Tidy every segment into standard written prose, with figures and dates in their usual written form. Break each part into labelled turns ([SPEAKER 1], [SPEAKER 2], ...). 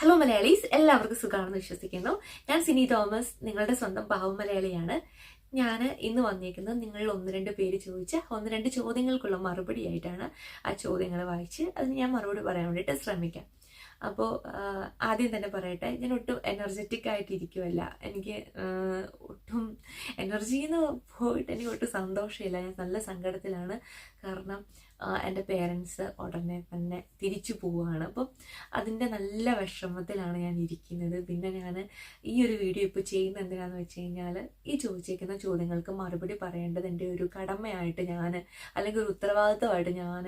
[SPEAKER 1] Hello Malayalees, എല്ലാവർക്കും സുഖമാണെന്ന് വിശ്വസിക്കുന്നു. ഞാൻ സിനി തോമസ്, നിങ്ങളുടെ സ്വന്തം പാവം മലയാളിയാണ്. ഞാൻ ഇന്ന് വന്നിരിക്കുന്നത് നിങ്ങളിൽ ഒന്ന് രണ്ട് പേര് ചോദിച്ച ഒന്ന് രണ്ട് ചോദ്യങ്ങൾക്കുള്ള മറുപടി ആയിട്ടാണ്. ആ ചോദ്യങ്ങൾ വായിച്ച് അതിന് ഞാൻ മറുപടി പറയാൻ വേണ്ടിയിട്ട് ശ്രമിക്കാം. അപ്പോൾ ആദ്യം തന്നെ പറയട്ടെ, ഞാൻ ഒട്ടും എനർജറ്റിക് ആയിട്ടിരിക്കുമല്ല. എനിക്ക് ഒട്ടും എനർജിന്ന് പോയിട്ട് എനിക്ക് ഒട്ടും സന്തോഷമില്ല. ഞാൻ നല്ല സങ്കടത്തിലാണ്. കാരണം എൻ്റെ പേരൻസ് ഉടനെ തന്നെ തിരിച്ചു പോവുകയാണ്. അപ്പം അതിൻ്റെ നല്ല വിഷമത്തിലാണ് ഞാൻ ഇരിക്കുന്നത്. പിന്നെ ഞാൻ ഈ ഒരു വീഡിയോ ഇപ്പോൾ ചെയ്യുന്നത് എന്തിനാണെന്ന് വെച്ച് കഴിഞ്ഞാൽ, ഈ ചോദിച്ചേക്കുന്ന ചോദ്യങ്ങൾക്ക് മറുപടി പറയേണ്ടത് എൻ്റെ ഒരു കടമയായിട്ട് ഞാൻ, അല്ലെങ്കിൽ ഒരു ഉത്തരവാദിത്തമായിട്ട് ഞാൻ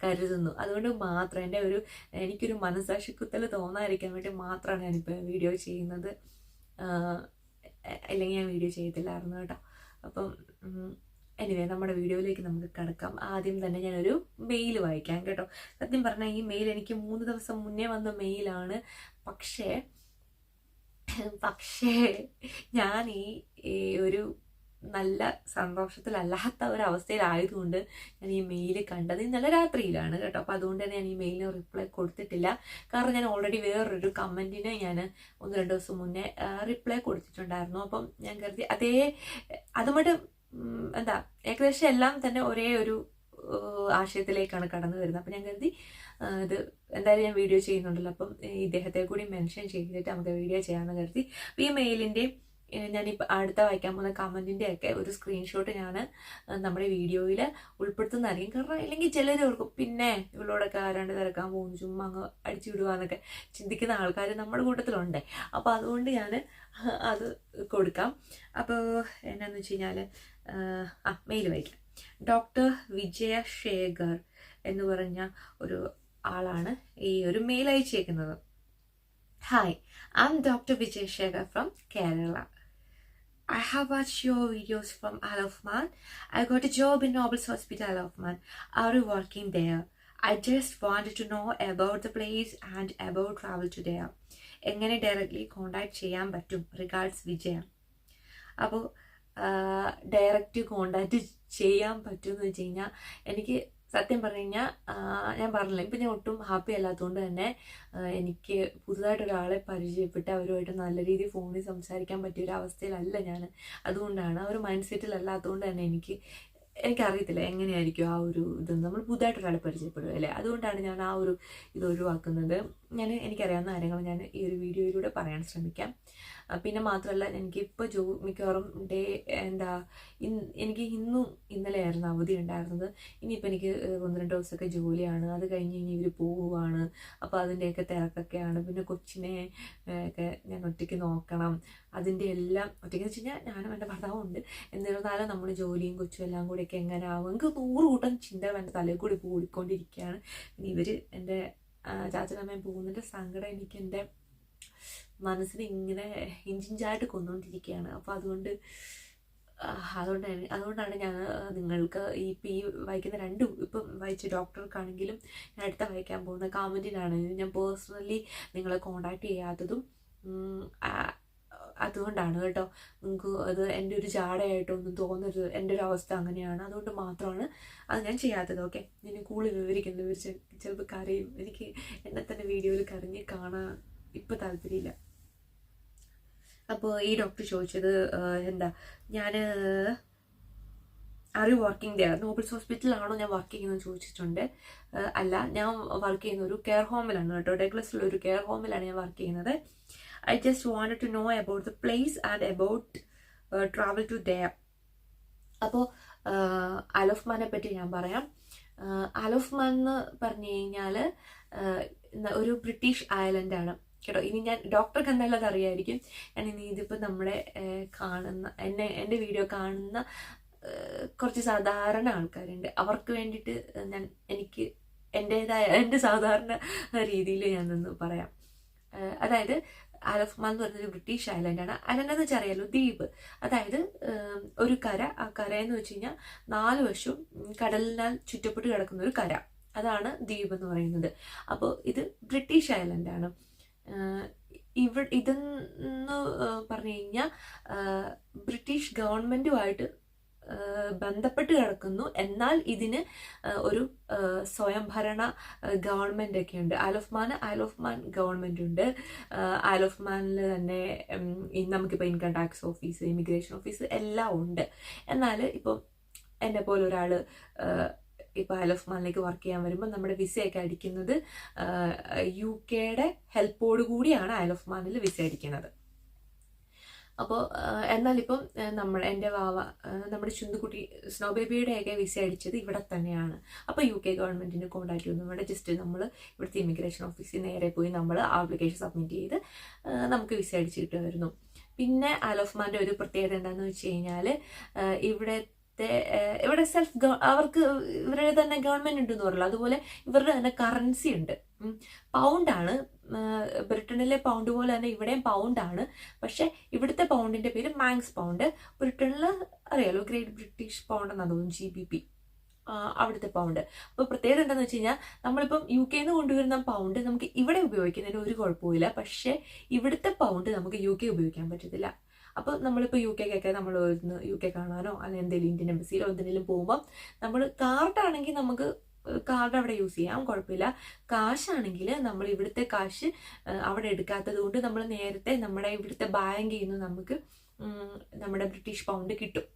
[SPEAKER 1] കരുതുന്നു. അതുകൊണ്ട് മാത്രം എനിക്കൊരു മനസാക്ഷിക്കുത്തൽ തോന്നാതിരിക്കാൻ വേണ്ടി മാത്രമാണ് ഞാനിപ്പോൾ വീഡിയോ ചെയ്യുന്നത്. അല്ലെങ്കിൽ ഞാൻ വീഡിയോ ചെയ്യത്തില്ലായിരുന്നു കേട്ടോ. അപ്പം എനിവേ, നമ്മുടെ വീഡിയോയിലേക്ക് നമുക്ക് കിടക്കാം. ആദ്യം തന്നെ ഞാനൊരു മെയിൽ വായിക്കാം കേട്ടോ. സത്യം പറഞ്ഞാൽ ഈ മെയിൽ എനിക്ക് 3 ദിവസം മുന്നേ വന്ന മെയിലാണ്. പക്ഷേ ഞാൻ ഈ ഒരു നല്ല സന്തോഷത്തിലല്ലാത്ത ഒരവസ്ഥയിലായതുകൊണ്ട് ഞാൻ ഈ മെയിൽ കണ്ടത് ഇന്നലെ രാത്രിയിലാണ് കേട്ടോ. അപ്പോൾ അതുകൊണ്ട് തന്നെ ഞാൻ ഈ മെയിലിന് റിപ്ലൈ കൊടുത്തിട്ടില്ല. കാരണം ഞാൻ ഓൾറെഡി വേറൊരു കമൻറ്റിന് ഞാൻ 1-2 ദിവസം മുന്നേ റിപ്ലൈ കൊടുത്തിട്ടുണ്ടായിരുന്നു. അപ്പം ഞാൻ കരുതി അതുമായിട്ട് ഏകദേശം എല്ലാം തന്നെ ഒരേ ഒരു ആശയത്തിലേക്കാണ് കടന്നു വരുന്നത്. അപ്പം ഞാൻ കരുതി ഇത് എന്തായാലും ഞാൻ വീഡിയോ ചെയ്യുന്നുണ്ടല്ലോ, അപ്പം ഇദ്ദേഹത്തെ കൂടി മെൻഷൻ ചെയ്തിട്ട് നമുക്ക് വീഡിയോ ചെയ്യാമെന്ന് കരുതി. അപ്പോൾ ഈ മെയിലിൻ്റെ ഞാനിപ്പോൾ അടുത്ത വായിക്കാൻ പോകുന്ന കമൻറ്റിൻ്റെ ഒക്കെ ഒരു സ്ക്രീൻഷോട്ട് ഞാൻ നമ്മുടെ വീഡിയോയിൽ ഉൾപ്പെടുത്തുന്നതായിരിക്കും. കാരണം അല്ലെങ്കിൽ ചിലർ ഓർക്കും, പിന്നെ ഇവളോടൊക്കെ ആരാണ്ട് തിരക്കാൻ പോകുന്നു, ചുമ്മാ അങ്ങ് അടിച്ചു വിടുക എന്നൊക്കെ ചിന്തിക്കുന്ന ആൾക്കാർ നമ്മുടെ കൂട്ടത്തിലുണ്ട്. അപ്പോൾ അതുകൊണ്ട് ഞാൻ അത് കൊടുക്കാം. അപ്പോൾ എന്നാന്ന് വെച്ച് കഴിഞ്ഞാൽ മെയിൽ വായിക്കാം. ഡോക്ടർ വിജയശേഖർ എന്ന് പറഞ്ഞ ഒരു ആളാണ് ഈ ഒരു മെയിൽ അയച്ചേക്കുന്നത്. Hi, I'm doctor Vijayasekhar from Kerala. I have watched your videos from Isle of Man. I got a job in Nobles Hospital, Isle of Man. Are you working there? I just wanted to know about the place and about travel to there. എങ്ങനെ directly contact ചെയ്യാൻ പറ്റും? Regards വിജയ. അപ്പോൾ direct contact ചെയ്യാൻ പറ്റുമെന്ന് വെച്ച് കഴിഞ്ഞാൽ, എനിക്ക് സത്യം പറഞ്ഞു കഴിഞ്ഞാൽ ഞാൻ പറഞ്ഞില്ല, ഇപ്പം ഞാൻ ഒട്ടും ഹാപ്പി അല്ലാത്തതുകൊണ്ട് തന്നെ എനിക്ക് പുതുതായിട്ടൊരാളെ പരിചയപ്പെട്ട് അവരുമായിട്ട് നല്ല രീതിയിൽ ഫോണിൽ സംസാരിക്കാൻ പറ്റിയൊരു അവസ്ഥയിലല്ല ഞാൻ. അതുകൊണ്ടാണ് ആ ഒരു മൈൻഡ് സെറ്റിലല്ലാത്തതുകൊണ്ട് തന്നെ എനിക്കറിയത്തില്ല എങ്ങനെയായിരിക്കും ആ ഒരു ഇത്. നമ്മൾ പുതുതായിട്ടൊരാളെ പരിചയപ്പെടുക അല്ലേ, അതുകൊണ്ടാണ് ഞാൻ ആ ഒരു ഇത് ഒഴിവാക്കുന്നത്. എനിക്കറിയാവുന്ന കാര്യങ്ങൾ ഞാൻ ഈ ഒരു വീഡിയോയിലൂടെ പറയാൻ ശ്രമിക്കാം. പിന്നെ മാത്രമല്ല, എനിക്കിപ്പോൾ മിക്കവാറും എനിക്ക് ഇന്നലെ ആയിരുന്നു അവധി ഉണ്ടായിരുന്നത്. ഇനിയിപ്പോൾ എനിക്ക് 1-2 ദിവസമൊക്കെ ജോലിയാണ്. അത് കഴിഞ്ഞ് ഇനി ഇവർ പോവുകയാണ്. അപ്പോൾ അതിൻ്റെയൊക്കെ തിരക്കൊക്കെയാണ്. പിന്നെ കൊച്ചിനെ ഒക്കെ ഞാൻ ഒറ്റയ്ക്ക് നോക്കണം. അതിൻ്റെ എല്ലാം ഒറ്റയ്ക്ക് വെച്ച് കഴിഞ്ഞാൽ ഞാനും എൻ്റെ ഭർത്താവും ഉണ്ട്. എന്നിരുന്നാലും നമ്മൾ ജോലിയും കൊച്ചും എല്ലാം കൂടിയൊക്കെ എങ്ങനെ ആവും, എനിക്ക് 100 കൂട്ടം ചിന്തകൾ എൻ്റെ തലയിൽ കൂടി ഓടിക്കൊണ്ടിരിക്കുകയാണ്. ഇനി ഇവർ എൻ്റെ ചാച്ചനമ്മയും പോകുന്നതിൻ്റെ സങ്കടം എനിക്ക് എൻ്റെ മനസ്സിനെ ഇങ്ങനെ ഇഞ്ചിഞ്ചായിട്ട് കൊന്നുകൊണ്ടിരിക്കുകയാണ്. അപ്പോൾ അതുകൊണ്ടാണ് ഞാൻ നിങ്ങൾക്ക് ഈ വായിക്കുന്ന ഇപ്പം വായിച്ച ഡോക്ടർക്കാണെങ്കിലും ഞാൻ അടുത്ത വായിക്കാൻ പോകുന്ന കമൻറ്റിനാണെങ്കിലും ഞാൻ പേഴ്സണലി നിങ്ങളെ കോണ്ടാക്ട് ചെയ്യാത്തതും അതുകൊണ്ടാണ് കേട്ടോ. നിങ്ങൾക്ക് അത് എൻ്റെ ഒരു ജാടയായിട്ടൊന്നും തോന്നരുത്. എൻ്റെ ഒരു അവസ്ഥ അങ്ങനെയാണ്, അതുകൊണ്ട് മാത്രമാണ് അത് ഞാൻ ചെയ്യാത്തത്. ഓക്കെ, ഞാൻ കൂടുതൽ വിവരിക്കുന്നത് ചിലപ്പോൾ കരയും. എനിക്ക് എന്നെ തന്നെ വീഡിയോയിൽ കരഞ്ഞ് കാണാൻ ഇപ്പം താല്പര്യമില്ല. അപ്പോൾ ഈ ഡോക്ടർ ചോദിച്ചത് ഞാൻ are you working there, Noble's ഹോസ്പിറ്റലിലാണോ ഞാൻ വർക്ക് ചെയ്യുന്നത് ചോദിച്ചിട്ടുണ്ട്. അല്ല, ഞാൻ വർക്ക് ചെയ്യുന്ന ഒരു കെയർ ഹോമിലാണ് കേട്ടോ. ഡഗ്ലസിലുള്ള ഒരു കെയർ ഹോമിലാണ് ഞാൻ വർക്ക് ചെയ്യുന്നത്. I just wanted to know about the place and about travel to there. അപ്പോൾ Isle of Man പറ്റി ഞാൻ പറയാം. Isle of Man എന്ന് പറഞ്ഞു കഴിഞ്ഞാൽ ഒരു ബ്രിട്ടീഷ് ഐലൻഡാണ് കേട്ടോ. ഇനി ഞാൻ ഡോക്ടർക്ക് എന്തായാലും അത് അറിയായിരിക്കും. ഇതിപ്പോൾ നമ്മുടെ എൻ്റെ വീഡിയോ കാണുന്ന കുറച്ച് സാധാരണ ആൾക്കാരുണ്ട്. അവർക്ക് വേണ്ടിയിട്ട് എനിക്ക് എൻ്റെ സാധാരണ രീതിയിൽ ഞാനൊന്ന് പറയാം. അതായത് Isle of Man എന്ന് പറഞ്ഞൊരു ബ്രിട്ടീഷ് ഐലൻഡാണ്. ഐലൻഡ് എന്ന് വെച്ചാൽ അറിയാലോ, ദ്വീപ്. അതായത് ഒരു കര, ആ കരയെന്ന് വെച്ച് കഴിഞ്ഞാൽ 4 വശവും കടലിനാൽ ചുറ്റപ്പെട്ട് കിടക്കുന്ന ഒരു കര, അതാണ് ദ്വീപ് എന്ന് പറയുന്നത്. അപ്പോൾ ഇത് ബ്രിട്ടീഷ് ഐലൻഡാണ്. ഇതെന്ന് പറഞ്ഞു കഴിഞ്ഞാൽ ബ്രിട്ടീഷ് ഗവൺമെൻറ്റുമായിട്ട് ബന്ധപ്പെട്ട് കിടക്കുന്നു. എന്നാൽ ഇതിന് ഒരു സ്വയംഭരണ ഗവൺമെന്റ് ഒക്കെ ഉണ്ട്. ഐൽ ഓഫ് മാൻ ഗവൺമെന്റ് ഉണ്ട്. ഐൽ ഓഫ് മാനിൽ തന്നെ നമുക്കിപ്പോൾ income tax office, immigration office എല്ലാം ഉണ്ട്. എന്നാൽ ഇപ്പം എന്നെ പോലെ ഒരാൾ ഇപ്പോൾ ഐൽ ഓഫ് മാനിലേക്ക് വർക്ക് ചെയ്യാൻ വരുമ്പോൾ നമ്മുടെ വിസയൊക്കെ അടിക്കുന്നത് UK ഹെൽപ്പോട് കൂടിയാണ് ഐൽ ഓഫ് മാനിൽ വിസ അടിക്കുന്നത്. അപ്പോൾ എന്നാലിപ്പം എൻ്റെ വാവ, നമ്മുടെ ചുന്തുകുട്ടി സ്നോ ബേബിയുടെയൊക്കെ വിസ അടിച്ചത് ഇവിടെ തന്നെയാണ്. അപ്പോൾ UK ഗവൺമെൻറ്റിന് കോൺടാക്ട് ചെയ്യുന്നു വേണ്ട, ജസ്റ്റ് നമ്മൾ ഇവിടുത്തെ ഇമിഗ്രേഷൻ ഓഫീസിൽ നേരെ പോയി നമ്മൾ ആപ്ലിക്കേഷൻ സബ്മിറ്റ് ചെയ്ത് നമുക്ക് വിസ അടിച്ച് കിട്ടുമായിരുന്നു. പിന്നെ ഐൽ ഓഫ് മാൻ്റെ ഒരു പ്രത്യേകത എന്താണെന്ന് വെച്ച് കഴിഞ്ഞാൽ ഇവിടെ അവർക്ക് ഇവരുടെ തന്നെ ഗവൺമെൻറ് ഉണ്ടെന്ന് പറയുള്ളൂ. അതുപോലെ ഇവരുടെ തന്നെ കറൻസി ഉണ്ട്, പൗണ്ടാണ്. ബ്രിട്ടനിലെ പൗണ്ട് പോലെ തന്നെ ഇവിടെയും പൗണ്ടാണ്. പക്ഷെ ഇവിടുത്തെ പൗണ്ടിന്റെ പേര് മാങ്സ് പൗണ്ട്. ബ്രിട്ടനിൽ അറിയാലോ ഗ്രേറ്റ് ബ്രിട്ടീഷ് പൗണ്ട് എന്നാണ് തോന്നുന്നു, GBP അവിടുത്തെ പൗണ്ട്. അപ്പോൾ പ്രത്യേകത എന്താണെന്ന് വെച്ച് കഴിഞ്ഞാൽ നമ്മളിപ്പം UK കൊണ്ടുവരുന്ന പൗണ്ട് നമുക്ക് ഇവിടെ ഉപയോഗിക്കുന്നതിന് ഒരു കുഴപ്പമില്ല. പക്ഷേ ഇവിടുത്തെ പൗണ്ട് നമുക്ക് UK ഉപയോഗിക്കാൻ പറ്റത്തില്ല. അപ്പോൾ നമ്മളിപ്പോൾ UK നമ്മൾ UK കാണാനോ അല്ലെങ്കിൽ എന്തെങ്കിലും ഇന്ത്യൻ എംബസിയിലോ എന്തെങ്കിലും പോകുമ്പം നമ്മൾ കാർഡാണെങ്കിൽ നമുക്ക് കാർഡ് അവിടെ യൂസ് ചെയ്യാം, കുഴപ്പമില്ല. കാശാണെങ്കിൽ നമ്മൾ ഇവിടുത്തെ കാശ് അവിടെ എടുക്കാത്തത് കൊണ്ട് നമ്മൾ നേരത്തെ നമ്മുടെ ഇവിടുത്തെ ബാങ്കിൽ നിന്ന് നമുക്ക് നമ്മുടെ ബ്രിട്ടീഷ് പൗണ്ട് കിട്ടും.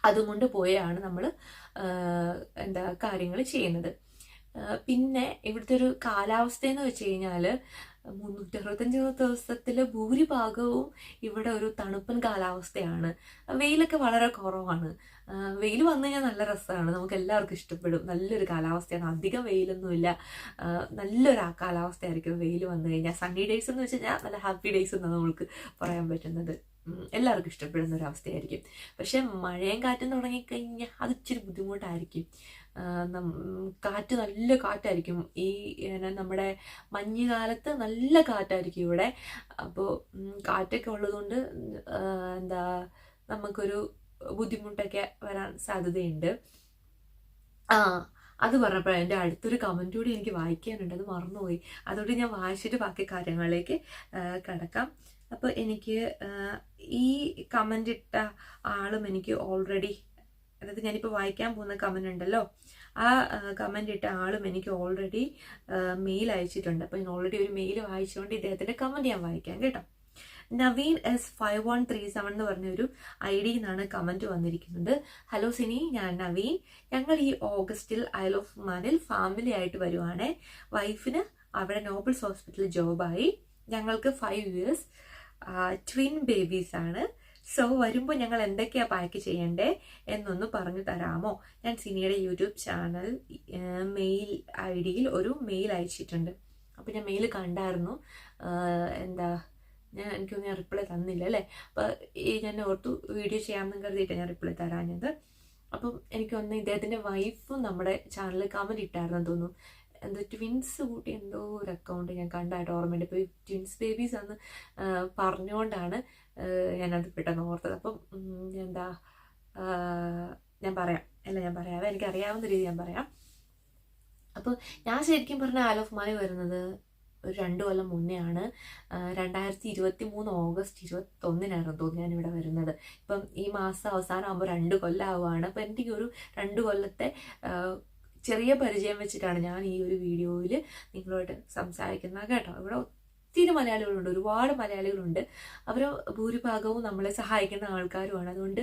[SPEAKER 1] അതുകൊണ്ട് പോയാണ് നമ്മൾ കാര്യങ്ങൾ ചെയ്യുന്നത്. പിന്നെ ഇവിടുത്തെ ഒരു കാലാവസ്ഥയെന്ന് വെച്ച് കഴിഞ്ഞാൽ 365 ദിവസത്തിൽ ഭൂരിഭാഗവും ഇവിടെ ഒരു തണുപ്പൻ കാലാവസ്ഥയാണ്. വെയിലൊക്കെ വളരെ കുറവാണ്. വെയിൽ വന്നു കഴിഞ്ഞാൽ നല്ല രസമാണ്, നമുക്ക് എല്ലാവർക്കും ഇഷ്ടപ്പെടും. നല്ലൊരു കാലാവസ്ഥയാണ്, അധികം വെയിലൊന്നുമില്ല, നല്ലൊരു കാലാവസ്ഥയായിരിക്കും വെയിൽ വന്നു കഴിഞ്ഞാൽ. സണ്ണി ഡേയ്സ് എന്ന് വെച്ച് കഴിഞ്ഞാൽ നല്ല ഹാപ്പി ഡേയ്സ് എന്നാണ് നമുക്ക് പറയാൻ പറ്റുന്നത്. എല്ലാവർക്കും ഇഷ്ടപ്പെടുന്ന ഒരു അവസ്ഥയായിരിക്കും. പക്ഷെ മഴയും കാറ്റും തുടങ്ങിക്കഴിഞ്ഞാൽ അത് ഇച്ചിരി ബുദ്ധിമുട്ടായിരിക്കും. കാറ്റ് നല്ല കാറ്റായിരിക്കും. ഈ നമ്മുടെ മഞ്ഞുകാലത്ത് നല്ല കാറ്റായിരിക്കും ഇവിടെ. അപ്പോൾ കാറ്റൊക്കെ ഉള്ളതുകൊണ്ട് നമുക്കൊരു ബുദ്ധിമുട്ടൊക്കെ വരാൻ സാധ്യതയുണ്ട്. അത് പറഞ്ഞപ്പോഴാണ് എൻ്റെ അടുത്തൊരു കമൻറ്റ് കൂടി എനിക്ക് വായിക്കാനുണ്ട്, അത് മറന്നുപോയി. അതുകൊണ്ട് ഞാൻ വായിച്ചിട്ട് ബാക്കി കാര്യങ്ങളിലേക്ക് കിടക്കാം. അപ്പോൾ എനിക്ക് ഈ കമൻ്റ് ഇട്ട ആളും എനിക്ക് ഓൾറെഡി, അതായത് ഞാനിപ്പോൾ വായിക്കാൻ പോകുന്ന കമൻ്റ് ഉണ്ടല്ലോ, ആ കമൻ്റ് ഇട്ട ആളും എനിക്ക് ഓൾറെഡി മെയിൽ അയച്ചിട്ടുണ്ട്. അപ്പോൾ ഞാൻ ഓൾറെഡി ഒരു മെയിൽ വായിച്ചുകൊണ്ട് ഇദ്ദേഹത്തിൻ്റെ കമൻറ്റ് ഞാൻ വായിക്കാം കേട്ടോ. നവീൻ S5137 എന്ന് പറഞ്ഞൊരു ID നിന്നാണ് കമൻറ്റ് വന്നിരിക്കുന്നത്. ഹലോ സിനി, ഞാൻ നവീൻ. ഞങ്ങൾ ഈ ഓഗസ്റ്റിൽ ഐൽ ഓഫ് മാനിൽ ഫാമിലി ആയിട്ട് വരുവാണേ. വൈഫിന് അവിടെ നോബിൾസ് ഹോസ്പിറ്റലിൽ ജോബായി. ഞങ്ങൾക്ക് 5 years ട്വിൻ ബേബീസ് ആണ്. സോ വരുമ്പോൾ ഞങ്ങൾ എന്തൊക്കെയാണ് പാക്ക് ചെയ്യണ്ടേ എന്നൊന്ന് പറഞ്ഞു തരാമോ? ഞാൻ സിനിയുടെ യൂട്യൂബ് ചാനൽ മെയിൽ ID ഒരു മെയിൽ അയച്ചിട്ടുണ്ട്. അപ്പോൾ ഞാൻ മെയിൽ കണ്ടായിരുന്നു. എനിക്കൊന്നും ഞാൻ റിപ്ലൈ തന്നില്ല അല്ലേ. അപ്പോൾ ഞാൻ ഓർത്തു വീഡിയോ ചെയ്യാമെന്ന് കരുതിയിട്ടാണ് ഞാൻ റിപ്ലൈ തരാഞ്ഞത്. അപ്പം എനിക്കൊന്ന് ഇദ്ദേഹത്തിൻ്റെ വൈഫും നമ്മുടെ ചാനലിൽ കമൻറ്റ് ഇട്ടായിരുന്നു തോന്നുന്നു. ട്വിൻസ് കൂട്ടി എന്തോ ഒരു അക്കൗണ്ട് ഞാൻ കണ്ടായിട്ട് ഓർമ്മയുണ്ട്. ഇപ്പോൾ ട്വിൻസ് ബേബീസ് എന്ന് പറഞ്ഞുകൊണ്ടാണ് ഞാനത് പെട്ടെന്ന് ഓർത്തത്. അപ്പം ഞാൻ പറയാവേ, എനിക്കറിയാവുന്ന രീതി ഞാൻ പറയാം. അപ്പോൾ ഞാൻ ശരിക്കും പറഞ്ഞ ഐൽ ഓഫ് മാൻ വരുന്നത് ഒരു 2 കൊല്ലം മുന്നേ ആണ്. 2023 ഓഗസ്റ്റ് 21 തോന്നി ഞാനിവിടെ വരുന്നത്. ഇപ്പം ഈ മാസം അവസാനം ആകുമ്പോൾ 2 കൊല്ലം ആവുകയാണ്. അപ്പം എനിക്ക് ഒരു 2 കൊല്ലത്തെ ചെറിയ പരിചയം വെച്ചിട്ടാണ് ഞാൻ ഈ ഒരു വീഡിയോയിൽ നിങ്ങളോട് സംസാരിക്കുന്നത് കേട്ടോ. ഇവിടെ ഒത്തിരി മലയാളികളുണ്ട്, ഒരുപാട് മലയാളികളുണ്ട്. അവർ ഭൂരിഭാഗവും നമ്മളെ സഹായിക്കുന്ന ആൾക്കാരുമാണ്. അതുകൊണ്ട്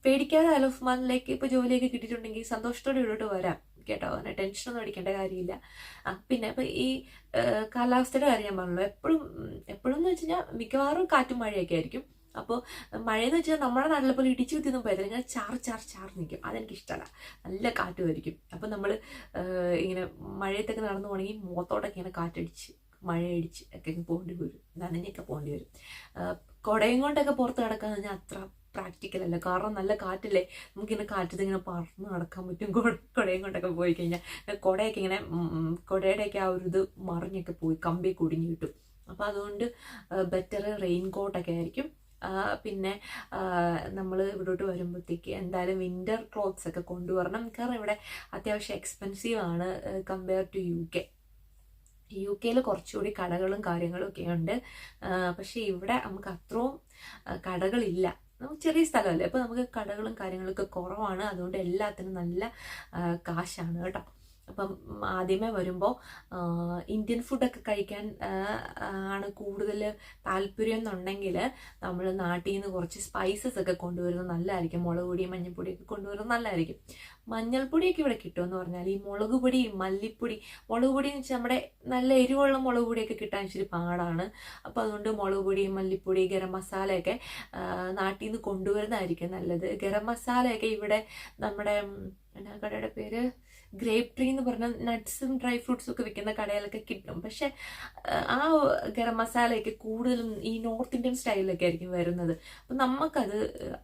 [SPEAKER 1] പേടിക്കാതെ ഐൽ ഓഫ് മാനിലേക്ക് ഇപ്പോൾ ജോലിയൊക്കെ കിട്ടിയിട്ടുണ്ടെങ്കിൽ സന്തോഷത്തോടെ ഇവിടോട്ട് വരാം കേട്ടോ. അങ്ങനെ ടെൻഷനൊന്നും അടിക്കേണ്ട കാര്യമില്ല. പിന്നെ ഇപ്പം ഈ കാലാവസ്ഥയുടെ കാര്യം ഞാൻ പറഞ്ഞല്ലോ, എപ്പോഴും എന്ന് വെച്ച് കഴിഞ്ഞാൽ മിക്കവാറും കാറ്റും മഴയൊക്കെ ആയിരിക്കും. അപ്പോൾ മഴയെന്ന് വെച്ചാൽ നമ്മുടെ നാട്ടിലെ പോലെ ഇടിച്ചു കുത്തിയൊന്നും പോയതില്ല, ഞാൻ ചാർ നിൽക്കും. അതെനിക്കിഷ്ടമല്ല, നല്ല കാറ്റുമായിരിക്കും. അപ്പം നമ്മൾ ഇങ്ങനെ മഴയത്തൊക്കെ നടന്നു പോകണമെങ്കിൽ മുഖത്തോട്ടൊക്കെ ഇങ്ങനെ കാറ്റടിച്ച് മഴയടിച്ച് ഒക്കെ പോകേണ്ടി വരും, നനഞ്ഞൊക്കെ പോകേണ്ടി വരും. കുടയും കൊണ്ടൊക്കെ പുറത്ത് കിടക്കാന്ന് പറഞ്ഞാൽ അത്ര പ്രാക്ടിക്കൽ അല്ല. കാരണം നല്ല കാറ്റില്ലേ, നമുക്കിങ്ങനെ കാറ്റത്ത് ഇങ്ങനെ പറന്ന് നടക്കാൻ പറ്റും. കുടയും കൊണ്ടൊക്കെ പോയി കഴിഞ്ഞാൽ കുടയൊക്കെ ഇങ്ങനെ കുടയുടെയൊക്കെ ആ ഒരു ഇത് മറിഞ്ഞൊക്കെ പോയി കമ്പി കുടുങ്ങി കിട്ടും. അപ്പോൾ അതുകൊണ്ട് ബെറ്റർ റെയിൻ കോട്ടൊക്കെ ആയിരിക്കും. പിന്നെ നമ്മൾ ഇവിടോട്ട് വരുമ്പോഴത്തേക്ക് എന്തായാലും വിൻ്റർ ക്ലോത്ത്സ് ഒക്കെ കൊണ്ടുവരണം. കാരണം ഇവിടെ അത്യാവശ്യം എക്സ്പെൻസീവ് ആണ് കമ്പയർ ടു UK. UK കുറച്ചുകൂടി കടകളും കാര്യങ്ങളും ഒക്കെ ഉണ്ട്. പക്ഷേ ഇവിടെ നമുക്ക് അത്രയും കടകളില്ല. നമുക്ക് ചെറിയ സ്ഥലമല്ലേ, അപ്പോൾ നമുക്ക് കടകളും കാര്യങ്ങളൊക്കെ കുറവാണ്. അതുകൊണ്ട് എല്ലാത്തിനും നല്ല കാശാണ് കേട്ടോ. അപ്പം ആദ്യമേ വരുമ്പോൾ ഇന്ത്യൻ ഫുഡൊക്കെ കഴിക്കാൻ ആണ് കൂടുതൽ താല്പര്യം എന്നുണ്ടെങ്കിൽ നമ്മൾ നാട്ടിൽ നിന്ന് കുറച്ച് സ്പൈസസ് ഒക്കെ കൊണ്ടുവരുന്നത് നല്ലതായിരിക്കും. മുളക് പൊടി മഞ്ഞൾപ്പൊടിയൊക്കെ കൊണ്ടുവരുന്നത് നല്ലതായിരിക്കും. മഞ്ഞൾപ്പൊടിയൊക്കെ ഇവിടെ കിട്ടുമെന്ന് പറഞ്ഞാൽ ഈ മുളക് പൊടി മല്ലിപ്പൊടി, മുളക് പൊടി എന്ന് വെച്ചാൽ നമ്മുടെ നല്ല എരിവുള്ള മുളക് പൊടിയൊക്കെ കിട്ടാൻ ഇച്ചിരി പാടാണ്. അപ്പോൾ അതുകൊണ്ട് മുളക് പൊടി മല്ലിപ്പൊടി ഗരം മസാലയൊക്കെ നാട്ടിൽ നിന്ന് കൊണ്ടുവരുന്നതായിരിക്കും നല്ലത്. ഗരം മസാലയൊക്കെ ഇവിടെ നമ്മുടെ എന്നാ കടയുടെ പേര്, ഗ്രേപ്പ് ട്രീ എന്ന് പറഞ്ഞ നട്ട്സും ഡ്രൈ ഫ്രൂട്ട്സും ഒക്കെ വിൽക്കുന്ന കടയിലൊക്കെ കിട്ടും. പക്ഷെ ആ ഗരം മസാലയൊക്കെ കൂടുതലും ഈ നോർത്ത് ഇന്ത്യൻ സ്റ്റൈലിലൊക്കെ ആയിരിക്കും വരുന്നത്. അപ്പം നമുക്കത്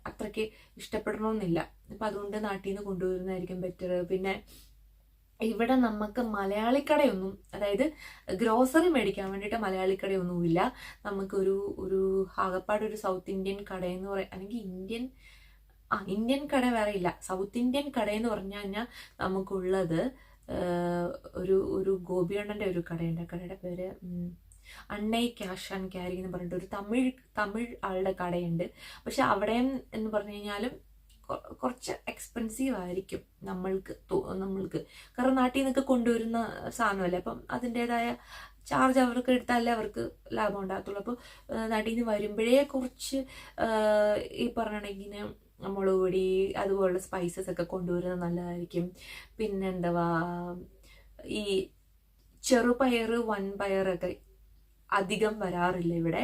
[SPEAKER 1] അത്രയ്ക്ക് ഇഷ്ടപ്പെടണമെന്നില്ല. അപ്പം അതുകൊണ്ട് നാട്ടിൽ നിന്ന് കൊണ്ടുവരുന്നതായിരിക്കും ബെറ്റർ. പിന്നെ ഇവിടെ നമുക്ക് മലയാളിക്കടയൊന്നും, അതായത് ഗ്രോസറി മേടിക്കാൻ വേണ്ടിയിട്ട് മലയാളിക്കടയൊന്നുമില്ല. നമുക്കൊരു ആകപ്പാട് സൗത്ത് ഇന്ത്യൻ കടയെന്ന് പറയാം, അല്ലെങ്കിൽ ഇന്ത്യൻ കട വേറെ ഇല്ല. സൗത്ത് ഇന്ത്യൻ കടയെന്ന് പറഞ്ഞു കഴിഞ്ഞാൽ നമുക്കുള്ളത് ഒരു ഗോപിയണ്ണൻ്റെ ഒരു കടയുണ്ട്. കടയുടെ പേര് അണ്ണൈ ക്യാഷ് ആൻഡ് ക്യാരി എന്ന് പറഞ്ഞിട്ട് ഒരു തമിഴ് ആളുടെ കടയുണ്ട്. പക്ഷെ അവിടെയും എന്ന് പറഞ്ഞു കഴിഞ്ഞാലും കുറച്ച് എക്സ്പെൻസീവ് ആയിരിക്കും നമ്മൾക്ക്. കാരണം നാട്ടിൽ നിന്നൊക്കെ കൊണ്ടുവരുന്ന സാധനമല്ലേ, അപ്പം അതിൻ്റെതായ ചാർജ് അവർക്ക് എടുത്താലേ അവർക്ക് ലാഭം ഉണ്ടാകത്തുള്ളൂ. അപ്പോൾ നാട്ടിൽ നിന്ന് വരുമ്പോഴേ കുറച്ച് ഈ പറഞ്ഞിങ്ങനെ മുളക് പൊടി അതുപോലുള്ള സ്പൈസസ് ഒക്കെ കൊണ്ടുവരുന്നത് നല്ലതായിരിക്കും. പിന്നെന്താ ഈ ചെറുപയർ വൻപയറൊക്കെ അധികം വരാറില്ല ഇവിടെ.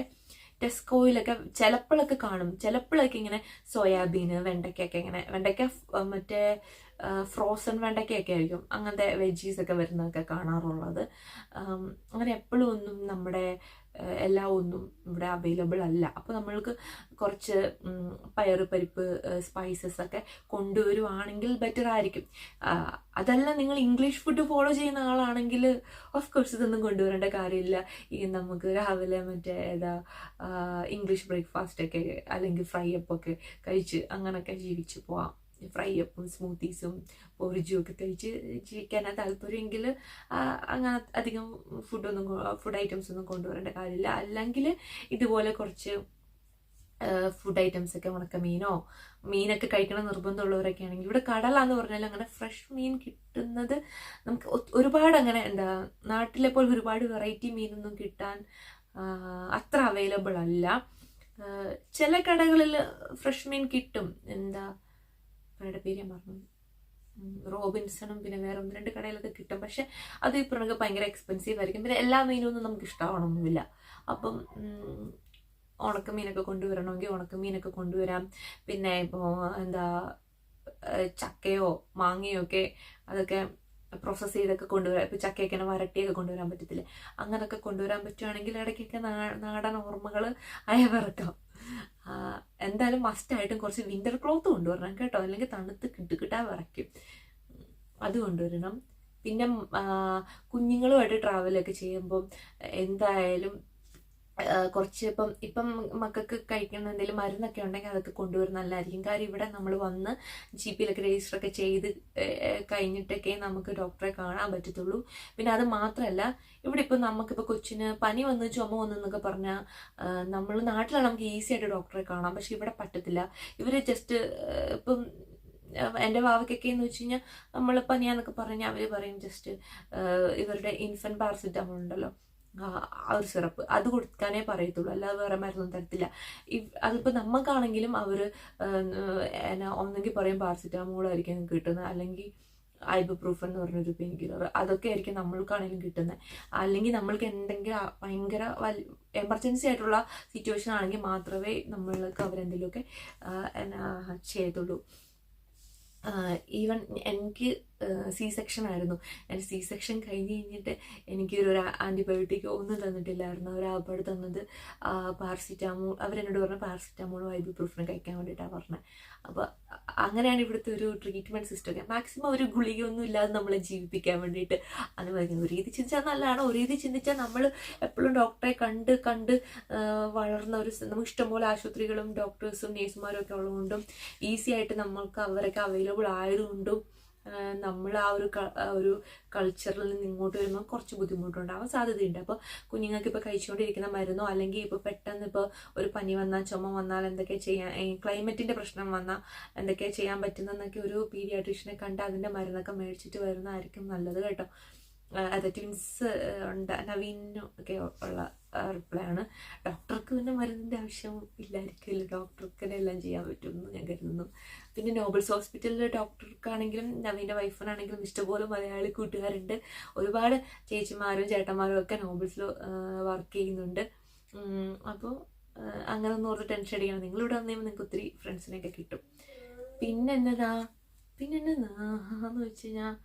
[SPEAKER 1] ടെസ്കോയിലൊക്കെ ചിലപ്പോഴൊക്കെ കാണും, ചിലപ്പോഴൊക്കെ ഇങ്ങനെ സോയാബീന് വെണ്ടയ്ക്കൊക്കെ ഇങ്ങനെ, വെണ്ടയ്ക്ക മറ്റേ ഫ്രോസൺ വെണ്ടയ്ക്കൊക്കെ ആയിരിക്കും അങ്ങനത്തെ വെജീസൊക്കെ വരുന്നതൊക്കെ കാണാറുള്ളത്. അങ്ങനെ എപ്പോഴും ഒന്നും നമ്മുടെ എല്ലാം ഒന്നും ഇവിടെ അവൈലബിൾ അല്ല. അപ്പോൾ നമ്മൾക്ക് കുറച്ച് പയറ് പരിപ്പ് സ്പൈസസ് ഒക്കെ കൊണ്ടുവരുവാണെങ്കിൽ ബെറ്റർ ആയിരിക്കും. അതല്ല നിങ്ങൾ ഇംഗ്ലീഷ് ഫുഡ് ഫോളോ ചെയ്യുന്ന ആളാണെങ്കിൽ ഓഫ് കോഴ്സ് ഇതൊന്നും കൊണ്ടുവരേണ്ട കാര്യമില്ല. ഈ നമുക്ക് രാവിലെ മറ്റേ ഇംഗ്ലീഷ് ബ്രേക്ക്ഫാസ്റ്റ് ഒക്കെ അല്ലെങ്കിൽ ഫ്രൈ അപ്പൊക്കെ കഴിച്ച് അങ്ങനെയൊക്കെ ജീവിച്ച് പോവാം. ഫ്രൈ അപ്പും സ്മൂത്തീസും പൊറിജും ഒക്കെ കഴിച്ച് ജീവിക്കാനാണ് താല്പര്യമെങ്കിൽ അങ്ങനെ അധികം ഫുഡ് ഐറ്റംസ് ഒന്നും കൊണ്ടുവരേണ്ട കാര്യമില്ല. അല്ലെങ്കിൽ ഇതുപോലെ കുറച്ച് ഫുഡ് ഐറ്റംസ് ഒക്കെ മീനൊക്കെ കഴിക്കണം നിർബന്ധമുള്ളവരൊക്കെ ആണെങ്കിൽ ഇവിടെ കടലാന്ന് പറഞ്ഞാൽ അങ്ങനെ ഫ്രഷ് മീൻ കിട്ടുന്നത് നമുക്ക് ഒരുപാട് അങ്ങനെ നാട്ടിലെ പോലെ ഒരുപാട് വെറൈറ്റി മീനൊന്നും കിട്ടാൻ അത്ര അവൈലബിൾ അല്ല. ചില കടകളിൽ ഫ്രഷ് മീൻ കിട്ടും. കടയുടെ പേര് ഞാൻ പറഞ്ഞു, റോബിൻസണും പിന്നെ വേറെ 1-2 കടയിലൊക്കെ കിട്ടും. പക്ഷെ അത് ഇപ്പോൾ നമുക്ക് ഭയങ്കര എക്സ്പെൻസീവ് ആയിരിക്കും. പിന്നെ എല്ലാ മീനൊന്നും നമുക്ക് ഇഷ്ടമാവണമെന്നില്ല. അപ്പം ഉണക്കമീനൊക്കെ കൊണ്ടുവരണമെങ്കിൽ ഉണക്കമീനൊക്കെ കൊണ്ടുവരാം. പിന്നെ ഇപ്പോൾ ചക്കയോ മാങ്ങയോ ഒക്കെ അതൊക്കെ പ്രോസസ്സ് ചെയ്തൊക്കെ കൊണ്ടുവരാം. ഇപ്പോൾ ചക്കയൊക്കെ വരട്ടിയൊക്കെ കൊണ്ടുവരാൻ പറ്റത്തില്ല. അങ്ങനെയൊക്കെ കൊണ്ടുവരാൻ പറ്റുവാണെങ്കിൽ ഇടയ്ക്കൊക്കെ നാടൻ ഓർമ്മകൾ അയവിറക്കാം. എന്തായാലും മസ്റ്റായിട്ടും കുറച്ച് വിൻ്റർ ക്ലോത്ത് കൊണ്ടുവരണം കേട്ടോ, അല്ലെങ്കിൽ തണുത്ത് കിട്ടാൻ വിറയ്ക്കും. അത് കൊണ്ടുവരണം. പിന്നെ കുഞ്ഞുങ്ങളുമായിട്ട് ട്രാവലൊക്കെ ചെയ്യുമ്പം എന്തായാലും കുറച്ച് ഇപ്പം മക്കൾക്ക് കഴിക്കുന്ന എന്തെങ്കിലും മരുന്നൊക്കെ ഉണ്ടെങ്കിൽ അതൊക്കെ കൊണ്ടുവരുന്ന നല്ലതായിരിക്കും. കാര്യം ഇവിടെ നമ്മൾ വന്ന് GPയിലൊക്കെ രജിസ്റ്ററൊക്കെ ചെയ്ത് കഴിഞ്ഞിട്ടൊക്കെ നമുക്ക് ഡോക്ടറെ കാണാൻ പറ്റത്തുള്ളൂ. പിന്നെ അത് മാത്രമല്ല ഇവിടെ ഇപ്പം നമുക്കിപ്പോൾ കൊച്ചിന് പനി വന്ന് ചുമ വന്നെന്നൊക്കെ പറഞ്ഞാൽ നമ്മൾ നാട്ടിലാണ് നമുക്ക് ഈസി ആയിട്ട് ഡോക്ടറെ കാണാം. പക്ഷെ ഇവിടെ പറ്റത്തില്ല. ഇവർ ജസ്റ്റ് ഇപ്പം എൻ്റെ വാവയ്ക്കൊക്കെ എന്ന് വെച്ച് കഴിഞ്ഞാൽ നമ്മൾ പനിയാന്നൊക്കെ പറഞ്ഞാൽ അവർ പറയും ജസ്റ്റ് ഇവരുടെ ഇൻഫൻറ്റ് പാരസിറ്റമോൾ ഉണ്ടല്ലോ, ആ ഒരു സിറപ്പ് അത് കൊടുക്കാനേ പറയത്തുള്ളൂ, അല്ലാതെ വേറെ മരുന്നൊന്നും തരത്തില്ല. അതിപ്പോൾ നമുക്കാണെങ്കിലും അവർ ഒന്നെങ്കിൽ പറയും പാരസിറ്റമോളായിരിക്കും കിട്ടുന്നത്, അല്ലെങ്കിൽ ഐബുപ്രൂഫൻ എന്ന് പറഞ്ഞൊരു പെയിൻ കില്ലർ, അതൊക്കെ ആയിരിക്കും നമ്മൾക്കാണെങ്കിലും കിട്ടുന്നത്. അല്ലെങ്കിൽ നമ്മൾക്ക് എന്തെങ്കിലും ഭയങ്കര എമർജൻസി ആയിട്ടുള്ള സിറ്റുവേഷൻ ആണെങ്കിൽ മാത്രമേ നമ്മൾക്ക് അവരെന്തെങ്കിലുമൊക്കെ ചെയ്യത്തുള്ളൂ. ഈവൻ എനിക്ക് C-സെക്ഷൻ ആയിരുന്നു. എൻ്റെ C-സെക്ഷൻ കഴിഞ്ഞിട്ട് എനിക്കൊരു ആൻറ്റിബയോട്ടിക്കോ ഒന്നും തന്നിട്ടില്ലായിരുന്നു. അവരാപ്പാട് തന്നത് പാരസിറ്റാമോൾ, അവരെന്നോട് പറഞ്ഞ പാരസിറ്റാമോളും ഐബുപ്രൂഫനും കഴിക്കാൻ വേണ്ടിയിട്ടാണ് പറഞ്ഞത്. അപ്പോൾ അങ്ങനെയാണ് ഇവിടുത്തെ ഒരു ട്രീറ്റ്മെൻറ്റ് സിസ്റ്റമൊക്കെ. മാക്സിമം ഒരു ഗുളികയൊന്നും ഇല്ലാതെ നമ്മളെ ജീവിപ്പിക്കാൻ വേണ്ടിയിട്ട് അനുവദിക്കുന്നത്. ഒരു രീതി ചിന്തിച്ചാൽ നല്ലതാണ്. ഒരു രീതി ചിന്തിച്ചാൽ നമ്മൾ എപ്പോഴും ഡോക്ടറെ കണ്ട് വളർന്ന നമുക്ക് ഇഷ്ടംപോലെ ആശുപത്രികളും ഡോക്ടേഴ്സും നേഴ്സുമാരും ഒക്കെ ഉള്ളതുകൊണ്ടും ഈസി ആയിട്ട് നമ്മൾക്ക് അവരൊക്കെ അവൈലബിൾ ആയതുകൊണ്ടും നമ്മൾ ഒരു കൾച്ചറിൽ നിന്ന് ഇങ്ങോട്ട് വരുമ്പോൾ കുറച്ച് ബുദ്ധിമുട്ടുണ്ടാവാൻ സാധ്യതയുണ്ട്. അപ്പോൾ കുഞ്ഞുങ്ങൾക്ക് ഇപ്പോൾ കഴിച്ചുകൊണ്ടിരിക്കുന്ന മരുന്നോ അല്ലെങ്കിൽ ഇപ്പോൾ പെട്ടെന്ന് ഇപ്പോൾ ഒരു പനി വന്നാൽ ചുമ വന്നാൽ എന്തൊക്കെ ചെയ്യാൻ, ക്ലൈമറ്റിൻ്റെ പ്രശ്നം വന്നാൽ എന്തൊക്കെ ചെയ്യാൻ പറ്റുന്നതെന്നൊക്കെ ഒരു പീഡിയാട്രീഷ്യനെ കണ്ട് അതിൻ്റെ മരുന്നൊക്കെ മേടിച്ചിട്ട് വരുന്നതായിരിക്കും നല്ലത് കേട്ടോ. അത് ട്വിൻസ് ഉണ്ട്, നവീനും ഒക്കെ ഉള്ള റിപ്ലൈ ആണ്. ഡോക്ടർക്ക് പിന്നെ മരുന്നിൻ്റെ ആവശ്യം ഇല്ലായിരിക്കില്ല, ഡോക്ടർക്ക് തന്നെ എല്ലാം ചെയ്യാൻ പറ്റുമെന്ന് ഞാൻ കരുതുന്നു. പിന്നെ നോബൽസ് ഹോസ്പിറ്റലിലെ ഡോക്ടർക്കാണെങ്കിലും നവീൻ്റെ വൈഫിനാണെങ്കിലും ഇഷ്ടംപോലെ മലയാളി കൂട്ടുകാരുണ്ട്. ഒരുപാട് ചേച്ചിമാരും ചേട്ടന്മാരും ഒക്കെ നോബൽസിൽ വർക്ക് ചെയ്യുന്നുണ്ട്. അപ്പോൾ അങ്ങനെ ഒന്നും ഓർത്ത് ടെൻഷൻ അടിക്കണം. നിങ്ങളിവിടെ വന്നു കഴിയുമ്പോൾ നിങ്ങൾക്ക് ഒത്തിരി ഫ്രണ്ട്സിനെയൊക്കെ കിട്ടും. പിന്നെ എന്നതാന്ന് വെച്ച് കഴിഞ്ഞാൽ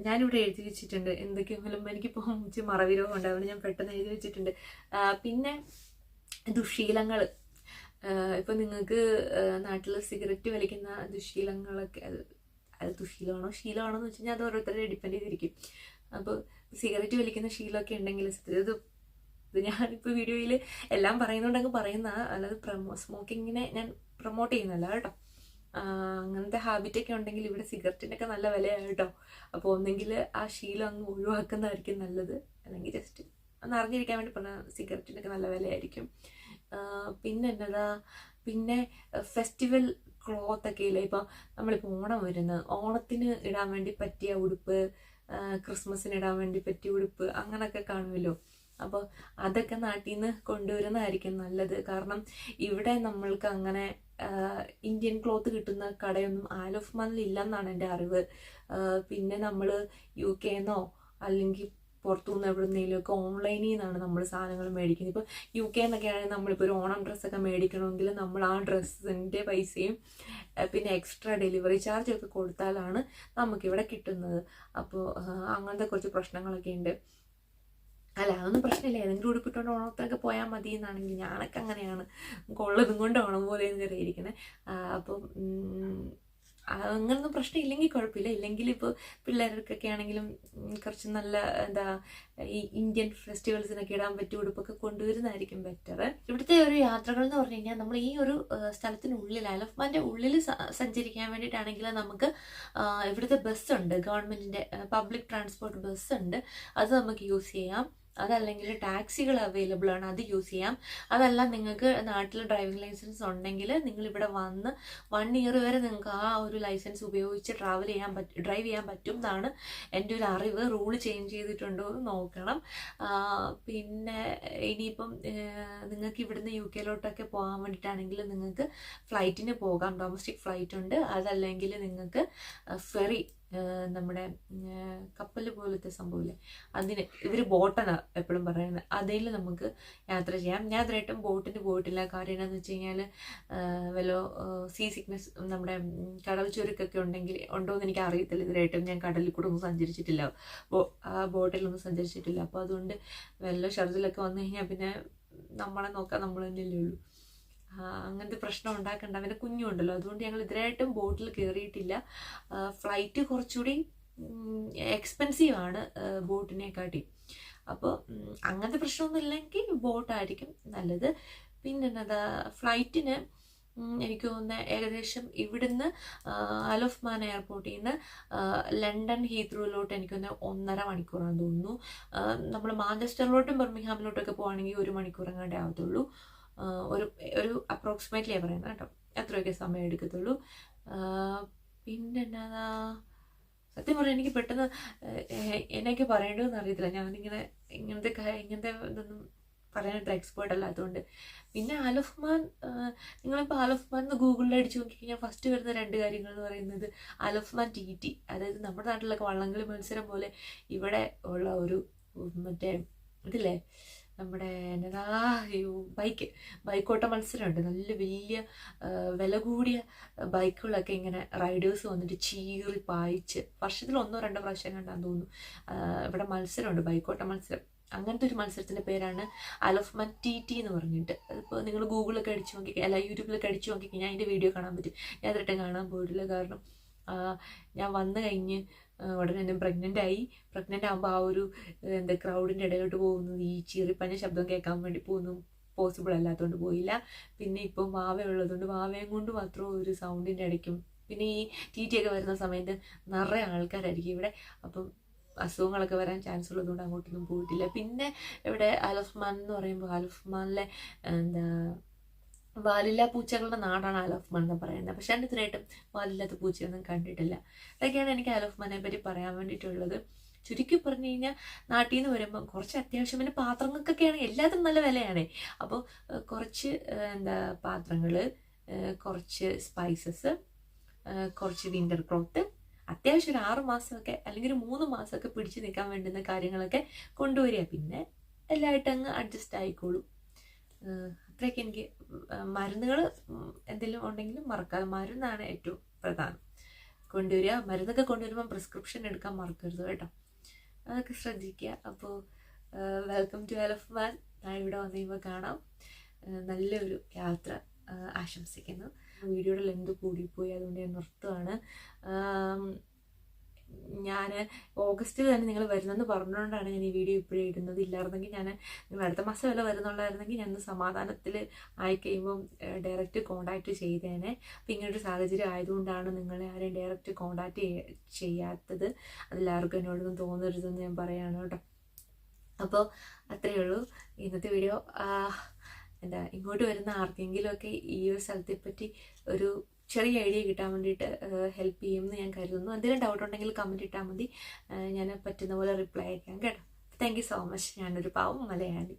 [SPEAKER 1] ഞാനിവിടെ എഴുതി വെച്ചിട്ടുണ്ട് എന്തൊക്കെയെങ്കിലും. എനിക്കിപ്പോൾ മറവിരോഗം ഉണ്ട്, അതുകൊണ്ട് ഞാൻ പെട്ടെന്ന് എഴുതി വെച്ചിട്ടുണ്ട്. പിന്നെ ദുശീലങ്ങൾ, ഇപ്പം നിങ്ങൾക്ക് നാട്ടിൽ സിഗരറ്റ് വലിക്കുന്ന ദുശീലങ്ങളൊക്കെ, അത് ദുശീലമാണോ ശീലമാണോ എന്ന് വെച്ച് കഴിഞ്ഞാൽ അത് ഓരോരുത്തരെ ഡിപ്പെൻഡ് ചെയ്തിരിക്കും. അപ്പോൾ സിഗരറ്റ് വലിക്കുന്ന ശീലമൊക്കെ ഉണ്ടെങ്കിൽ ഇത് ഞാനിപ്പോൾ വീഡിയോയിൽ എല്ലാം പറയുന്നുണ്ടെങ്കിൽ പറയുന്ന, അല്ലാതെ സ്മോക്കിങ്ങിനെ ഞാൻ പ്രൊമോട്ട് ചെയ്യുന്നല്ല കേട്ടോ. അങ്ങനത്തെ ഹാബിറ്റൊക്കെ ഉണ്ടെങ്കിൽ ഇവിടെ സിഗരറ്റിനൊക്കെ നല്ല വിലയാണ് കേട്ടോ. അപ്പോൾ ഒന്നെങ്കിൽ ആ ശീലം അങ്ങ് ഒഴിവാക്കുന്നതായിരിക്കും നല്ലത്, അല്ലെങ്കിൽ ജസ്റ്റ് ഒന്ന് അറിഞ്ഞിരിക്കാൻ വേണ്ടി പറഞ്ഞാൽ സിഗരറ്റിനൊക്കെ നല്ല വിലയായിരിക്കും. പിന്നെ പിന്നെ ഫെസ്റ്റിവൽ ക്ലോത്തൊക്കെ ഇല്ലേ, ഇപ്പോൾ നമ്മളിപ്പോൾ ഓണം വരുന്നത്, ഓണത്തിന് ഇടാൻ വേണ്ടി പറ്റിയ ഉടുപ്പ്, ക്രിസ്മസിന് ഇടാൻ വേണ്ടി പറ്റിയ ഉടുപ്പ് അങ്ങനെയൊക്കെ കാണുമല്ലോ. അപ്പോൾ അതൊക്കെ നാട്ടിൽ നിന്ന് കൊണ്ടുവരുന്നതായിരിക്കും നല്ലത്. കാരണം ഇവിടെ നമ്മൾക്ക് അങ്ങനെ ഇന്ത്യൻ ക്ലോത്ത് കിട്ടുന്ന കടയൊന്നും ആൽ ഓഫ് മാനിൽ ഇല്ലെന്നാണ് എൻ്റെ അറിവ്. പിന്നെ നമ്മൾ UK എന്നോ അല്ലെങ്കിൽ പുറത്തുനിന്ന് എവിടുന്നേലുമൊക്കെ ഓൺലൈനിൽ നിന്നാണ് നമ്മൾ സാധനങ്ങൾ മേടിക്കുന്നത്. ഇപ്പോൾ UK എന്നൊക്കെ ആണെങ്കിൽ നമ്മളിപ്പോൾ ഒരു ഓണം ഡ്രസ്സൊക്കെ മേടിക്കണമെങ്കിൽ നമ്മൾ ആ ഡ്രസ്സിൻ്റെ പൈസയും പിന്നെ എക്സ്ട്രാ ഡെലിവറി ചാർജൊക്കെ കൊടുത്താലാണ് നമുക്കിവിടെ കിട്ടുന്നത്. അപ്പോൾ അങ്ങനത്തെ കുറച്ച് പ്രശ്നങ്ങളൊക്കെ ഉണ്ട്. അല്ല, അതൊന്നും പ്രശ്നമില്ല, ഏതെങ്കിലും ഉടുപ്പിട്ടുകൊണ്ട് ഓണത്തിനൊക്കെ പോയാൽ മതി എന്നാണെങ്കിൽ ഞാനൊക്കെ അങ്ങനെയാണ്, കൊള്ളതും കൊണ്ട് ഓണം പോലെ കയറിയിരിക്കുന്നത്. അപ്പം അങ്ങനൊന്നും പ്രശ്നമില്ലെങ്കിൽ കുഴപ്പമില്ല. ഇല്ലെങ്കിൽ ഇപ്പോൾ പിള്ളേർക്കൊക്കെ ആണെങ്കിലും കുറച്ച് നല്ല ഈ ഇന്ത്യൻ ഫെസ്റ്റിവൽസിനൊക്കെ ഇടാൻ പറ്റിയ ഉടുപ്പൊക്കെ കൊണ്ടുവരുന്നതായിരിക്കും ബെറ്റർ. ഇവിടുത്തെ ഒരു യാത്രകൾ എന്ന് പറഞ്ഞു കഴിഞ്ഞാൽ നമ്മൾ ഈ ഒരു സ്ഥലത്തിനുള്ളിൽ, ആൽ ഓഫ് മാൻ്റെ ഉള്ളിൽ സഞ്ചരിക്കാൻ വേണ്ടിയിട്ടാണെങ്കിൽ നമുക്ക് ഇവിടുത്തെ ബസ്സുണ്ട്, ഗവൺമെൻറ്റിൻ്റെ പബ്ലിക് ട്രാൻസ്പോർട്ട് ബസ്സുണ്ട്, അത് നമുക്ക് യൂസ് ചെയ്യാം. അതല്ലെങ്കിൽ ടാക്സികൾ അവൈലബിൾ ആണ്, അത് യൂസ് ചെയ്യാം. അതല്ല നിങ്ങൾക്ക് നാട്ടിൽ ഡ്രൈവിംഗ് ലൈസൻസ് ഉണ്ടെങ്കിൽ നിങ്ങൾ ഇവിടെ വന്ന് 1 ഇയർ വരെ നിങ്ങൾക്ക് ആ ഒരു ലൈസൻസ് ഉപയോഗിച്ച് ഡ്രൈവ് ചെയ്യാൻ പറ്റും എന്നാണ് എൻ്റെ ഒരു അറിവ്. റൂൾ ചേഞ്ച് ചെയ്തിട്ടുണ്ടോ എന്ന് നോക്കണം. പിന്നെ ഇനിയിപ്പം നിങ്ങൾക്ക് ഇവിടുന്ന് UK പോകാൻ വേണ്ടിയിട്ടാണെങ്കിൽ നിങ്ങൾക്ക് ഫ്ലൈറ്റിന് പോകാം, ഡൊമസ്റ്റിക് ഫ്ലൈറ്റ് ഉണ്ട്. അതല്ലെങ്കിൽ നിങ്ങൾക്ക് ഫെറി, നമ്മുടെ കപ്പൽ പോലത്തെ സംഭവമില്ലേ, അതിന് ഇവർ ബോട്ടാണ് എപ്പോഴും പറയുന്നത്, അതിൽ നമുക്ക് യാത്ര ചെയ്യാം. ഞാൻ ഇതുവരെയായിട്ടും ബോട്ടിന് പോയിട്ടില്ല. കാര്യം എന്താണെന്ന് വെച്ച് കഴിഞ്ഞാൽ വല്ലോ സീ സിക്നസ്, നമ്മുടെ കടൽ ചുരുക്കൊക്കെ ഉണ്ടോ എന്ന് എനിക്ക് അറിയത്തില്ല. ഇതുവരെയായിട്ടും ഞാൻ കടലിൽ കൂടെ ഒന്നും സഞ്ചരിച്ചിട്ടില്ല, ആ ബോട്ടിലൊന്നും സഞ്ചരിച്ചിട്ടില്ല. അപ്പോൾ അതുകൊണ്ട് വല്ല ഷർജിലൊക്കെ വന്നു കഴിഞ്ഞാൽ പിന്നെ നമ്മളെ നോക്കാൻ നമ്മൾ തന്നെയല്ലേ ഉള്ളൂ. അങ്ങനത്തെ പ്രശ്നം ഉണ്ടാക്കണ്ട. അവൻ്റെ കുഞ്ഞുണ്ടല്ലോ, അതുകൊണ്ട് ഞങ്ങൾ ഇതിനായിട്ടും ബോട്ടിൽ കയറിയിട്ടില്ല. ഫ്ലൈറ്റ് കുറച്ചുകൂടി എക്സ്പെൻസീവ് ആണ് ബോട്ടിനെക്കാട്ടി. അപ്പോൾ അങ്ങനത്തെ പ്രശ്നമൊന്നും ഇല്ലെങ്കിൽ ബോട്ടായിരിക്കും നല്ലത്. പിന്നെ ഫ്ലൈറ്റിന് എനിക്ക് തോന്നുന്നത് ഏകദേശം ഇവിടുന്ന് ആൽ ഓഫ് മാൻ എയർപോർട്ടിൽ നിന്ന് ലണ്ടൻ ഹീത്രൂയിലോട്ട് എനിക്ക് തോന്നുന്നത് 1.5 മണിക്കൂറാണെന്ന് തോന്നുന്നു. നമ്മൾ മാഞ്ചസ്റ്ററിലോട്ടും ബർമിംഗ്ഹാമിലോട്ടൊക്കെ പോകുകയാണെങ്കിൽ 1 മണിക്കൂർ എങ്ങാണ്ടേ ആവത്തുള്ളൂ. ഒരു അപ്രോക്സിമേറ്റ്ലിയാണ് പറയുന്നത് കേട്ടോ, അത്രയൊക്കെ സമയം എടുക്കത്തുള്ളൂ. പിന്നെ സത്യം പറഞ്ഞാൽ എനിക്ക് പെട്ടെന്ന് എന്നൊക്കെ പറയേണ്ടതെന്ന് അറിയത്തില്ല. ഞാനിങ്ങനെ ഇങ്ങനത്തെ ഇതൊന്നും പറയാനായിട്ട് എക്സ്പേർട്ട് അല്ലാത്തതുകൊണ്ട്. പിന്നെ ആൽ ഓഫ് മാൻ, നിങ്ങളിപ്പോൾ ആൽ ഓഫ് മാൻ എന്ന് ഗൂഗിളിൽ അടിച്ച് നോക്കിക്കഴിഞ്ഞാൽ ഫസ്റ്റ് വരുന്ന 2 കാര്യങ്ങൾ എന്ന് പറയുന്നത് ആൽ ഓഫ് മാൻ TT, അതായത് നമ്മുടെ നാട്ടിലൊക്കെ വള്ളംകളി മത്സരം പോലെ ഇവിടെ ഉള്ള ഒരു മറ്റേ ഇതില്ലേ, നമ്മുടെ ബൈക്കോട്ട മത്സരമുണ്ട്. നല്ല വലിയ വില കൂടിയ ബൈക്കുകളൊക്കെ ഇങ്ങനെ റൈഡേഴ്സ് വന്നിട്ട് ചീറി പായിച്ച് വർഷത്തിൽ 1-2 പ്രാവശ്യം കണ്ടാന്ന് തോന്നുന്നു ഇവിടെ മത്സരമുണ്ട്, ബൈക്കോട്ട മത്സരം. അങ്ങനത്തെ ഒരു മത്സരത്തിൻ്റെ പേരാണ് ആൽ ഓഫ് മാൻ TT എന്ന് പറഞ്ഞിട്ട്. അതിപ്പോൾ നിങ്ങൾ ഗൂഗിളിലൊക്കെ അടിച്ച് നോക്കി, അല്ല യൂട്യൂബിലൊക്കെ അടിച്ച് നോക്കിക്കഴിഞ്ഞാൽ അതിൻ്റെ വീഡിയോ കാണാൻ പറ്റും. ഞാൻ അതിട്ട് കാണാൻ പോയിട്ടില്ല, കാരണം ഞാൻ വന്നു കഴിഞ്ഞ് ഉടനെ തന്നെ പ്രഗ്നൻ്റ് ആകുമ്പോൾ ആ ഒരു ക്രൗഡിൻ്റെ ഇടയിലോട്ട് പോകുന്നത്, ഈ ചീറിപ്പഞ്ഞ ശബ്ദം കേൾക്കാൻ വേണ്ടി പോസിബിൾ അല്ലാത്തതുകൊണ്ട് പോയില്ല. പിന്നെ ഇപ്പം വാവ ഉള്ളതുകൊണ്ട് വാവയും കൊണ്ട് മാത്രം ഒരു സൗണ്ടിൻ്റെ ഇടയ്ക്കും പിന്നെ ഈ TT ഒക്കെ വരുന്ന സമയത്ത് നിറയെ ആൾക്കാരായിരിക്കും ഇവിടെ. അപ്പം അസുഖങ്ങളൊക്കെ വരാൻ ചാൻസ് ഉള്ളതുകൊണ്ട് അങ്ങോട്ടൊന്നും പോയിട്ടില്ല. പിന്നെ ഇവിടെ ആലഫ്മാൻ എന്ന് പറയുമ്പോൾ ആലഫ്മാനിലെ എന്താ വാലില്ലാ പൂച്ചകളുടെ നാടാണ് ആലഫ്മാൻ എന്ന് പറയുന്നത്. പക്ഷെ ഞാൻ ഇതിനായിട്ടും വാലില്ലാത്ത പൂച്ചയൊന്നും കണ്ടിട്ടില്ല. അതൊക്കെയാണ് എനിക്ക് ആലഫ്മാനെ പറ്റി പറയാൻ വേണ്ടിയിട്ടുള്ളത്. ചുരുക്കി പറഞ്ഞു കഴിഞ്ഞാൽ നാട്ടിൽ നിന്ന് വരുമ്പോൾ കുറച്ച് അത്യാവശ്യം പിന്നെ പാത്രങ്ങൾക്കൊക്കെയാണ് എല്ലാത്തിനും നല്ല വിലയാണ്. അപ്പോൾ കുറച്ച് പാത്രങ്ങൾ, കുറച്ച് സ്പൈസസ്, കുറച്ച് വിൻ്റർ ക്ലോത്ത്, അത്യാവശ്യം ഒരു 6 മാസമൊക്കെ അല്ലെങ്കിൽ ഒരു 3 മാസമൊക്കെ പിടിച്ച് നിൽക്കാൻ വേണ്ടുന്ന കാര്യങ്ങളൊക്കെ കൊണ്ടുവരിക. പിന്നെ എല്ലായിട്ടും അങ്ങ് അഡ്ജസ്റ്റ് ആയിക്കോളും. അത്രയൊക്കെ എനിക്ക്. മരുന്നുകൾ എന്തെങ്കിലും ഉണ്ടെങ്കിലും മറക്കാതെ, മരുന്നാണ് ഏറ്റവും പ്രധാനം കൊണ്ടുവരിക. മരുന്നൊക്കെ കൊണ്ടുവരുമ്പോൾ പ്രിസ്ക്രിപ്ഷൻ എടുക്കാൻ മറക്കരുത് കേട്ടോ, അതൊക്കെ ശ്രദ്ധിക്കുക. അപ്പോൾ വെൽക്കം ടു ആലഫ്മാൻ. ഞാൻ ഇവിടെ വന്നു കഴിയുമ്പോൾ കാണാം. നല്ലൊരു യാത്ര ആശംസിക്കുന്നു. വീഡിയോയുടെ ലെന്ത് കൂടിപ്പോയി, അതുകൊണ്ട് ഞാൻ നിർത്തുകയാണ്. ഞാൻ ഓഗസ്റ്റിൽ തന്നെ നിങ്ങൾ വരുന്നെന്ന് പറഞ്ഞുകൊണ്ടാണ് ഞാൻ ഈ വീഡിയോ ഇപ്പോഴേ ഇടുന്നത്. ഇല്ലായിരുന്നെങ്കിൽ ഞാൻ നിങ്ങൾ അടുത്ത മാസം വല്ല വരുന്നുണ്ടായിരുന്നെങ്കിൽ ഞാൻ സമാധാനത്തിൽ ആയിക്കഴിയുമ്പം ഡയറക്റ്റ് കോണ്ടാക്റ്റ് ചെയ്തേനെ. അപ്പം ഇങ്ങനൊരു സാഹചര്യം ആയതുകൊണ്ടാണ് നിങ്ങളെ ആരെയും ഡയറക്റ്റ് കോണ്ടാക്റ്റ് ചെയ്യാത്തത്. അതെല്ലാവർക്കും എന്നോടൊന്നും തോന്നരുതെന്ന് ഞാൻ പറയുകയാണ് കേട്ടോ. അപ്പോൾ അത്രയേ ഉള്ളൂ ഇന്നത്തെ വീഡിയോ. ഇങ്ങോട്ട് വരുന്ന ആർക്കെങ്കിലുമൊക്കെ ഈ ഒരു സ്ഥലത്തെപ്പറ്റി ഒരു ചെറിയ ഐഡിയ കിട്ടാൻ വേണ്ടിയിട്ട് ഹെൽപ്പ് ചെയ്യുമെന്ന് ഞാൻ കരുതുന്നു. എന്തെങ്കിലും ഡൗട്ട് ഉണ്ടെങ്കിൽ കമൻറ്റ് ഇട്ടാൽ മതി, ഞാൻ പറ്റുന്ന പോലെ റിപ്ലൈ അയക്കാം കേട്ടോ. Thank you so much. ഞാനൊരു പാവം മലയാളി.